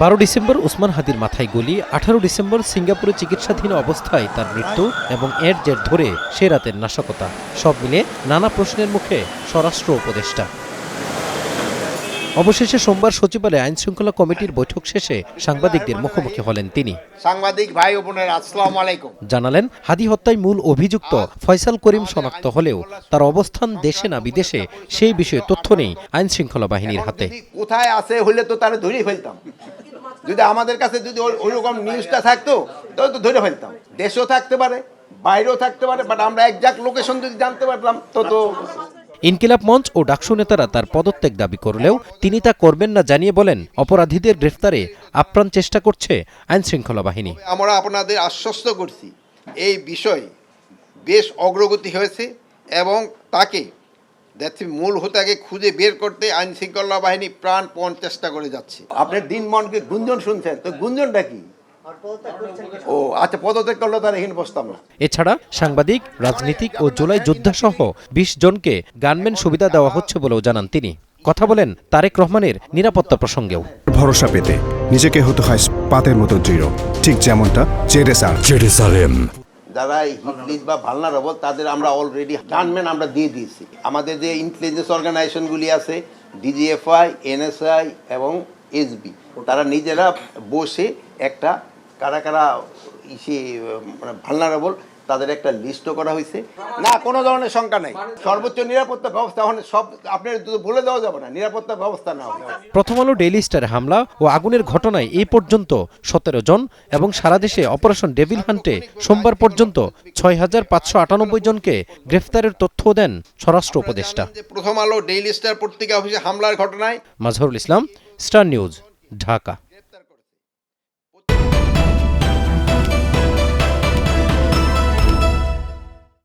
12 December Osman হাদির মাথায় গুলি, 18 ডিসেম্বর সিঙ্গাপুরে চিকিৎসাধীন অবস্থায় তার মৃত্যু এবং এর জের ধরে সে রাতের নাশকতা, সব মিলে নানা প্রশ্নের মুখে স্বরাষ্ট্র উপদেষ্টা। অবশেষে সোমবার সচিবালয়ে আইন শৃঙ্খলা কমিটির বৈঠক শেষে সাংবাদিকদের মুখোমুখি হলেন তিনি। সাংবাদিক ভাই ও বোনেরা, আসসালামু আলাইকুম। জানালেন, হাদি হত্যায় মূল অভিযুক্ত ফয়সাল করিম শনাক্ত হলেও তার অবস্থান দেশে না বিদেশে সেই বিষয়ে তথ্য নেই আইন শৃঙ্খলা বাহিনীর হাতে। কোথায় আছে হলে তো তারা ধরে ফেলতাম, যদি আমাদের কাছে যদি ওইরকম নিউজটা থাকতো তাহলে তো ধরে ফেলতাম। দেশেও থাকতে পারে, বাইরেও থাকতে পারে, বাট আমরা একজাক্ট লোকেশন যদি জানতে পারতাম তো। ইনকিলাব মঞ্চ ও ডাকসু নেতারা তার পদত্যাগ দাবি করলেও তিনি তা করবেন না জানিয়ে বলেন, অপরাধীদের গ্রেফতারে আপ্রাণ চেষ্টা করছে আইন শৃঙ্খলা বাহিনী। আমরা আপনাদের আশ্বস্ত করছি এই বিষয়ে বেশ অগ্রগতি হয়েছে এবং তাকে মূল হোতাকে খুঁজে বের করতে আইন শৃঙ্খলা বাহিনী প্রাণপণ চেষ্টা করে যাচ্ছে। আপনার দিনমনকে গুঞ্জন শুনছেন, তো গুঞ্জনটা কি? ও আচ্ছা, পদত্যাগ করলে তার এখানে বসতাম না। এছাড়া সাংবাদিক, রাজনীতিক ও জুলাই যোদ্ধা সহ 20 জনকে গানম্যান সুবিধা দেওয়া হচ্ছে বলেও জানান তিনি। কথা বলেন তারেক রহমানের নিরাপত্তা প্রসঙ্গেও। ভরসা পেতে নিজেকে হতে হয় পাতের মতো দৃঢ়, ঠিক যেমনটা জেরুসালেম। যারা হিটলিস্ট বা ভালনারেবল তাদের আমরা অলরেডি গানম্যান আমরা দিয়ে দিয়েছি। আমাদের যে ইন্টেলিজেন্স অর্গানাইজেশনগুলি আছে, ডিজিএফআই, এনএসআই এবং এসবি, তারা নিজেরা বসে একটা কারা কারা মানে ভালনারেবল তাদের একটা লিস্টও করা হয়েছে। না, কোনো ধরনের শঙ্কা নেই। সর্বোচ্চ নিরাপত্তা ব্যবস্থা এখন সব আপনার বলে দেওয়া যাবে না, নিরাপত্তা ব্যবস্থা না হবে। প্রথম আলো ডেইলি স্টারে হামলা ও আগুনের ঘটনায় এই পর্যন্ত 17 জন এবং সারা দেশে অপারেশন ডেভিল হান্টে সোমবার পর্যন্ত 6598 জনকে গ্রেফতারের তথ্য দেন স্বরাষ্ট্র উপদেষ্টা। প্রথম আলো ডেইলি স্টার পত্রিকা অফিসে হামলার ঘটনায় মাজহারুল ইসলাম, স্টার নিউজ, ঢাকা।